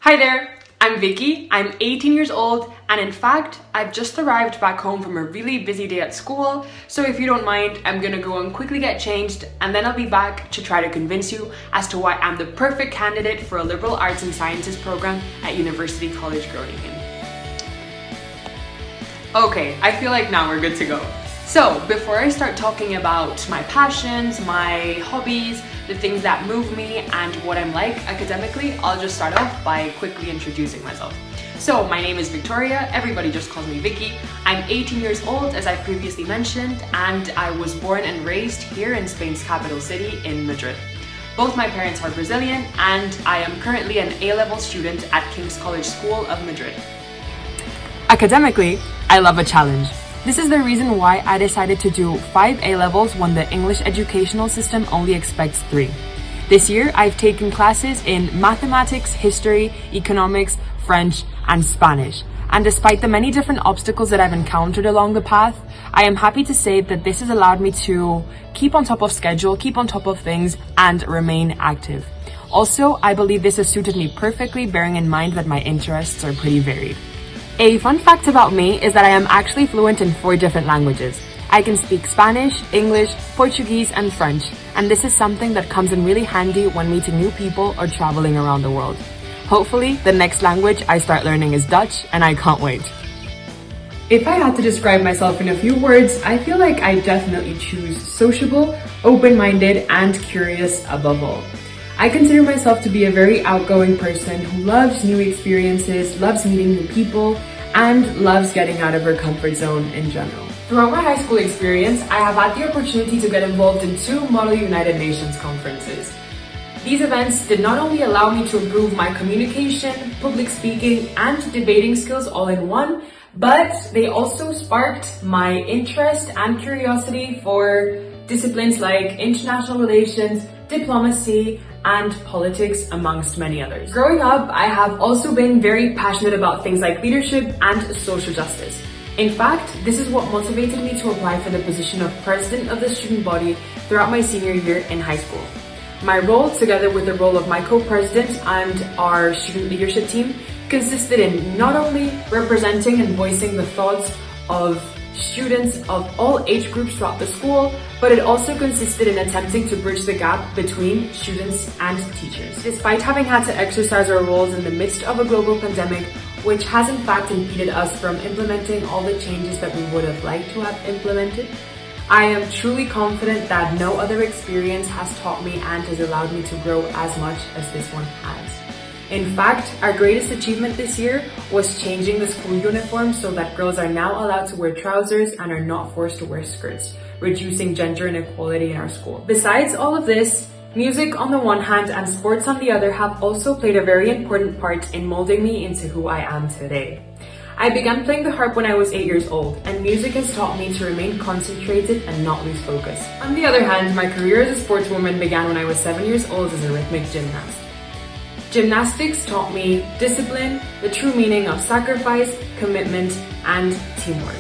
Hi there, I'm Vicky, I'm 18 years old, and in fact, I've just arrived back home from a really busy day at school, so if you don't mind, I'm gonna go and quickly get changed, and then I'll be back to try to convince you as to why I'm the perfect candidate for a liberal arts and sciences program at University College Groningen. Okay, I feel like now we're good to go. So, before I start talking about my passions, my hobbies, the things that move me, and what I'm like academically, I'll just start off by quickly introducing myself. So, my name is Victoria, everybody just calls me Vicky. I'm 18 years old, as I previously mentioned, and I was born and raised here in Spain's capital city, in Madrid. Both my parents are Brazilian, and I am currently an A-level student at King's College School of Madrid. Academically, I love a challenge. This is the reason why I decided to do 5 A-levels when the English educational system only expects 3. This year, I've taken classes in mathematics, history, economics, French, and Spanish. And despite the many different obstacles that I've encountered along the path, I am happy to say that this has allowed me to keep on top of schedule, keep on top of things, and remain active. Also, I believe this has suited me perfectly, bearing in mind that my interests are pretty varied. A fun fact about me is that I am actually fluent in 4 different languages. I can speak Spanish, English, Portuguese, and French, and this is something that comes in really handy when meeting new people or traveling around the world. Hopefully, the next language I start learning is Dutch, and I can't wait. If I had to describe myself in a few words, I feel like I definitely choose sociable, open-minded, and curious above all. I consider myself to be a very outgoing person who loves new experiences, loves meeting new people, and loves getting out of her comfort zone in general. Throughout my high school experience, I have had the opportunity to get involved in 2 Model United Nations conferences. These events did not only allow me to improve my communication, public speaking, and debating skills all in one, but they also sparked my interest and curiosity for disciplines like international relations, diplomacy, and politics, amongst many others. Growing up, I have also been very passionate about things like leadership and social justice. In fact, this is what motivated me to apply for the position of president of the student body throughout my senior year in high school. My role, together with the role of my co-president and our student leadership team, consisted in not only representing and voicing the thoughts of students of all age groups throughout the school, but it also consisted in attempting to bridge the gap between students and teachers. Despite having had to exercise our roles in the midst of a global pandemic, which has in fact impeded us from implementing all the changes that we would have liked to have implemented, I am truly confident that no other experience has taught me and has allowed me to grow as much as this one has. In fact, our greatest achievement this year was changing the school uniform so that girls are now allowed to wear trousers and are not forced to wear skirts, reducing gender inequality in our school. Besides all of this, music on the one hand and sports on the other have also played a very important part in molding me into who I am today. I began playing the harp when I was 8 years old, and music has taught me to remain concentrated and not lose focus. On the other hand, my career as a sportswoman began when I was 7 years old as a rhythmic gymnast. Gymnastics taught me discipline, the true meaning of sacrifice, commitment, and teamwork.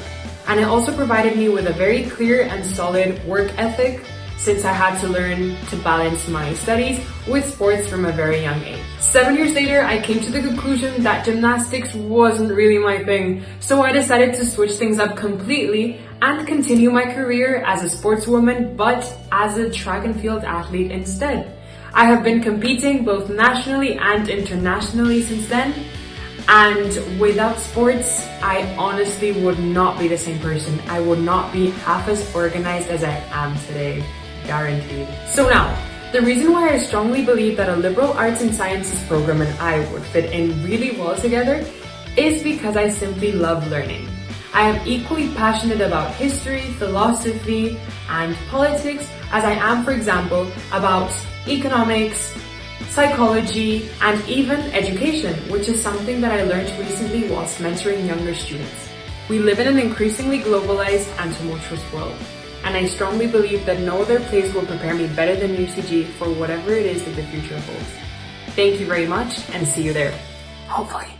And it also provided me with a very clear and solid work ethic, since I had to learn to balance my studies with sports from a very young age. 7 years later, I came to the conclusion that gymnastics wasn't really my thing, so I decided to switch things up completely and continue my career as a sportswoman, but as a track and field athlete instead. I have been competing both nationally and internationally since then, and without sports, I honestly would not be the same person. I would not be half as organized as I am today, guaranteed. So now, the reason why I strongly believe that a liberal arts and sciences program and I would fit in really well together is because I simply love learning. I am equally passionate about history, philosophy, and politics as I am, for example, about economics, psychology, and even education, which is something that I learned recently whilst mentoring younger students. We live in an increasingly globalized and tumultuous world, and I strongly believe that no other place will prepare me better than UCG for whatever it is that the future holds. Thank you very much, and see you there. Hopefully.